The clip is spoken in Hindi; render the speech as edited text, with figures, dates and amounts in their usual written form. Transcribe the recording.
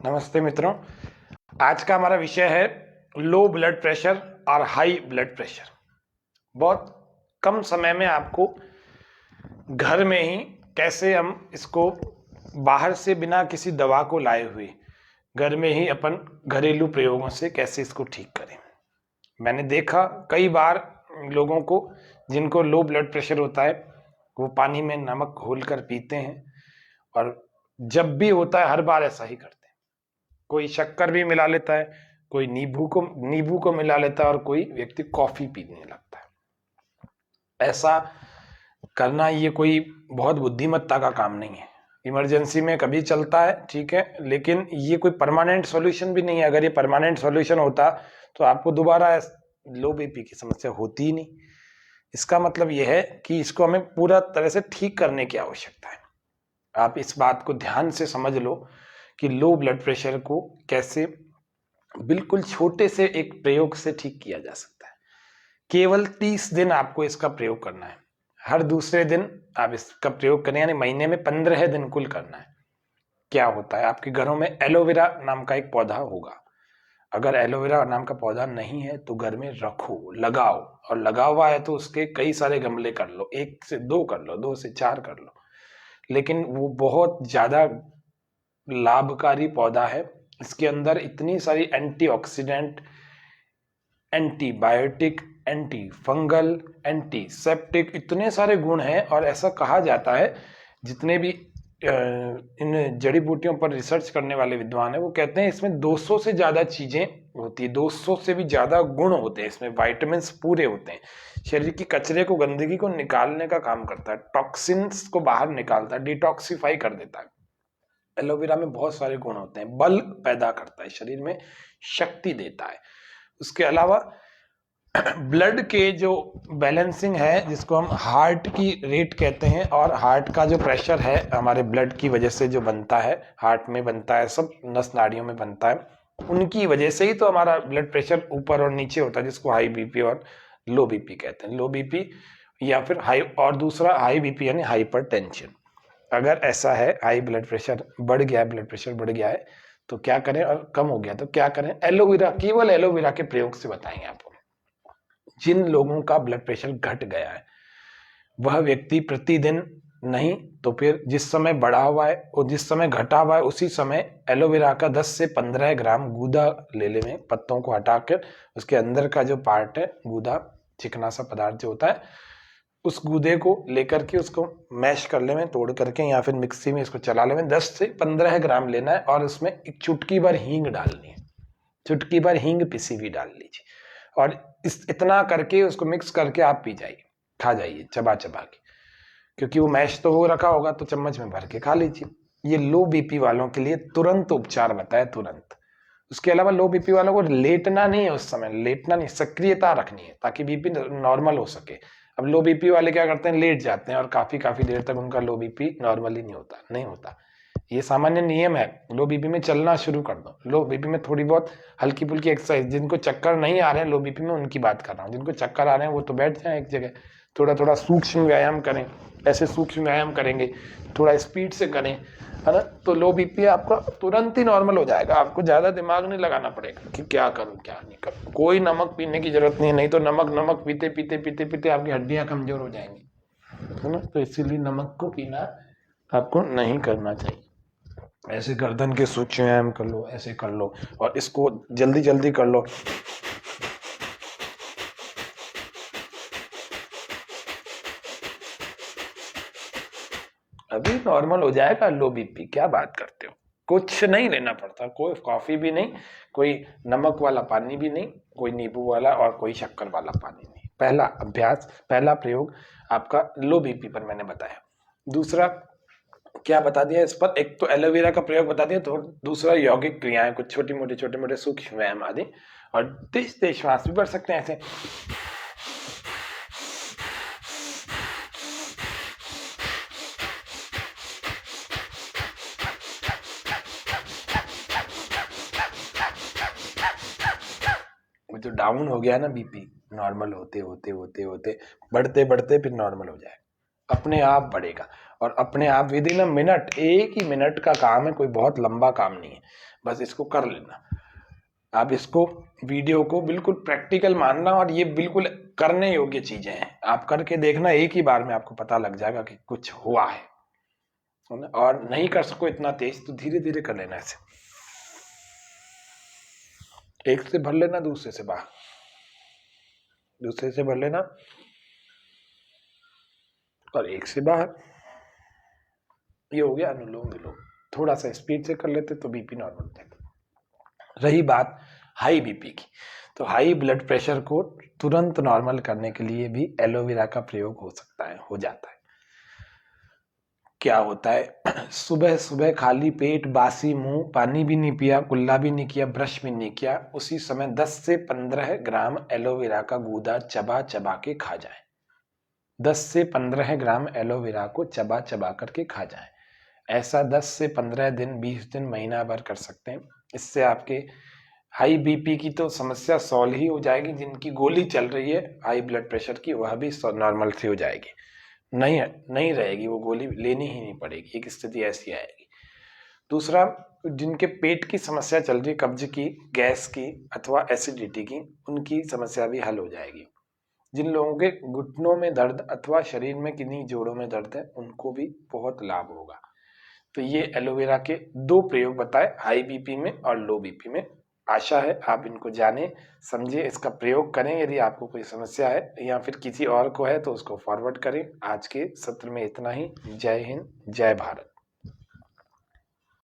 नमस्ते मित्रों। आज का हमारा विषय है लो ब्लड प्रेशर और हाई ब्लड प्रेशर। बहुत कम समय में आपको घर में ही कैसे हम इसको बाहर से बिना किसी दवा को लाए हुए घर में ही अपन घरेलू प्रयोगों से कैसे इसको ठीक करें। मैंने देखा कई बार लोगों को जिनको लो ब्लड प्रेशर होता है वो पानी में नमक घोलकर पीते हैं, और जब भी होता है हर बार ऐसा ही करते हैं। कोई शक्कर भी मिला लेता है, कोई नींबू को मिला लेता है, और कोई व्यक्ति कॉफी पीने लगता है। ऐसा करना ये कोई बहुत बुद्धिमत्ता का काम नहीं है। इमरजेंसी में कभी चलता है, ठीक है, लेकिन ये कोई परमानेंट सॉल्यूशन भी नहीं है। अगर ये परमानेंट सॉल्यूशन होता तो आपको दोबारा लो बीपी की समस्या होती ही नहीं। इसका मतलब यह है कि इसको हमें पूरा तरह से ठीक करने की आवश्यकता है। आप इस बात को ध्यान से समझ लो कि लो ब्लड प्रेशर को कैसे बिल्कुल छोटे से एक प्रयोग से ठीक किया जा सकता है। केवल 30 दिन आपको इसका प्रयोग करना है। हर दूसरे दिन आप इसका प्रयोग करें, यानी महीने में 15 दिन कुल करना है। क्या होता है, आपके घरों में एलोवेरा नाम का एक पौधा होगा। अगर एलोवेरा नाम का पौधा नहीं है तो घर में रखो, लगाओ, और लगा हुआ है तो उसके कई सारे गमले कर लो, 1 से 2 कर लो, 2 से 4 कर लो। लेकिन वो बहुत ज्यादा लाभकारी पौधा है। इसके अंदर इतनी सारी antioxidant, antibiotic, anti fungal, antiseptic, इतने सारे गुण हैं। और ऐसा कहा जाता है, जितने भी इन जड़ी बूटियों पर रिसर्च करने वाले विद्वान हैं वो कहते हैं इसमें 200 से ज्यादा चीजें होती है, 200 से भी ज्यादा गुण होते हैं इसमें, विटामिन पूरे होते हैं। शरीर की कचरे को, गंदगी को निकालने का काम करता है, टॉक्सिन्स को बाहर निकालता है, डिटॉक्सिफाई कर देता है। एलोवेरा में बहुत सारे गुण होते हैं, बल पैदा करता है, शरीर में शक्ति देता है। उसके अलावा ब्लड के जो बैलेंसिंग है, जिसको हम हार्ट की रेट कहते हैं, और हार्ट का जो प्रेशर है हमारे ब्लड की वजह से जो बनता है, हार्ट में बनता है, सब नस नाड़ियों में बनता है, उनकी वजह से ही तो हमारा ब्लड प्रेशर ऊपर और नीचे होता है, जिसको हाई बीपी और लो बीपी कहते हैं। लो बीपी या फिर हाई, और दूसरा हाई बीपी यानी हाइपर टेंशन। अगर ऐसा है, हाई ब्लड प्रेशर बढ़ गया है, ब्लड प्रेशर बढ़ गया है तो क्या करें, और कम हो गया तो क्या करें। एलोवेरा, केवल एलोवेरा के प्रयोग से बताएंगे आपको। जिन लोगों का ब्लड प्रेशर घट गया है वह व्यक्ति प्रतिदिन नहीं तो फिर जिस समय बढ़ा हुआ है और जिस समय घटा हुआ है उसी समय एलोवेरा का 10 से 15 ग्राम गूदा ले लें, पत्तों को हटाकर उसके अंदर का जो पार्ट है, गूदा चिकना सा पदार्थ जो होता है, उस गूदे को लेकर के उसको मैश कर ले, तोड़ करके, या फिर मिक्सी में इसको चला ले। 10 से 15 ग्राम लेना है और उसमें एक चुटकी भर हींग डालनी है, चुटकी भर हींग पिसी हुई डाल लीजिए, और इतना करके उसको मिक्स करके आप पी जाइए, खा जाइए चबा चबा के, क्योंकि वो मैश तो हो रखा होगा तो चम्मच में भर के खा लीजिए। ये लो बीपी वालों के लिए तुरंत उपचार बताए, तुरंत। उसके अलावा लो बीपी वालों को लेटना नहीं है, उस समय लेटना नहीं, सक्रियता रखनी है ताकि बीपी नॉर्मल हो सके। अब लो बीपी वाले क्या करते हैं, लेट जाते हैं और काफी देर तक उनका लो बीपी नॉर्मल ही नहीं होता। ये सामान्य नियम है। लो बीपी में चलना शुरू कर दो, लो बीपी में थोड़ी बहुत हल्की फुल्की एक्सरसाइज। जिनको चक्कर नहीं आ रहे हैं लो बीपी में, उनकी बात कर रहा हूँ। जिनको चक्कर आ रहे हैं वो तो बैठ जाए एक जगह, थोड़ा थोड़ा सूक्ष्म व्यायाम करें। ऐसे सूक्ष्म व्यायाम करेंगे, थोड़ा स्पीड से करें, है ना, तो लो बीपी आपका तुरंत ही नॉर्मल हो जाएगा। आपको ज्यादा दिमाग नहीं लगाना पड़ेगा कि क्या करूं क्या नहीं करूं। कोई नमक पीने की जरूरत नहीं है, नहीं तो नमक पीते पीते पीते पीते आपकी हड्डियां कमजोर हो जाएंगी, है ना। तो इसीलिए नमक को पीना आपको नहीं करना चाहिए। ऐसे गर्दन के सूक्ष्म व्यायाम कर लो, ऐसे कर लो, और इसको जल्दी जल्दी कर लो। अभी नॉर्मल हो जाएगा लो बीपी, क्या बात करते हो। कुछ नहीं लेना पड़ता, कोई कॉफी भी नहीं, कोई नमक वाला पानी भी नहीं, कोई नींबू वाला और कोई शक्कर वाला पानी नहीं। पहला अभ्यास, पहला प्रयोग आपका लो बीपी पर मैंने बताया। दूसरा क्या बता दिया इस पर, एक तो एलोवेरा का प्रयोग बता दिया, तो दूसरा यौगिक क्रियाएं, कुछ छोटे मोटे सूक्ष्म व्यायाम आदि, और तेज तेज श्वास भी बढ़ सकते हैं ऐसे। वो जो डाउन हो गया ना बीपी, नॉर्मल होते होते बढ़ते बढ़ते फिर नॉर्मल हो जाए, अपने आप बढ़ेगा। और अपने आप विद इन अ मिनट, एक ही मिनट का काम है, कोई बहुत लंबा काम नहीं है, बस इसको कर लेना। आप इसको वीडियो को बिल्कुल प्रैक्टिकल मानना और ये बिल्कुल करने योग्य चीजें हैं। आप करके देखना, एक ही बार में आपको पता लग जाएगा कि कुछ हुआ है। और नहीं कर सको इतना तेज तो धीरे धीरे कर लेना। ऐसे एक से भर लेना, दूसरे से बाहर, दूसरे से भर लेना और एक से बाहर। ये हो गया अनुलोम विलोम। थोड़ा सा स्पीड से कर लेते तो बीपी नॉर्मल रहता। रही बात हाई बीपी की, तो हाई ब्लड प्रेशर को तुरंत नॉर्मल करने के लिए भी एलोवेरा का प्रयोग हो सकता है, हो जाता है। क्या होता है, सुबह सुबह खाली पेट, बासी मुंह, पानी भी नहीं पिया, कुल्ला भी नहीं किया, ब्रश भी नहीं किया, उसी समय 10 से 15 ग्राम एलोवेरा का गूदा चबा चबा के खा जाए। 10 से 15 ग्राम एलोवेरा को चबा चबा करके खा जाए। ऐसा 10 से 15 दिन, 20 दिन, महीना भर कर सकते हैं। इससे आपके हाई बीपी की तो समस्या सॉल्व ही हो जाएगी। जिनकी गोली चल रही है हाई ब्लड प्रेशर की, वह भी नॉर्मल सी हो जाएगी। नहीं रहेगी, वो गोली लेनी ही नहीं पड़ेगी। एक स्थिति ऐसी आएगी। दूसरा, जिनके पेट की समस्या चल रही, कब्ज की, गैस की अथवा एसिडिटी की, उनकी समस्या भी हल हो जाएगी। जिन लोगों के घुटनों में दर्द अथवा शरीर में किन्हीं जोड़ों में दर्द है, उनको भी बहुत लाभ होगा। तो ये एलोवेरा के 2 प्रयोग बताए, हाई बीपी में और लो बीपी में। आशा है आप इनको जाने समझे, इसका प्रयोग करें। यदि आपको कोई समस्या है या फिर किसी और को है तो उसको फॉरवर्ड करें। आज के सत्र में इतना ही। जय हिंद, जय भारत।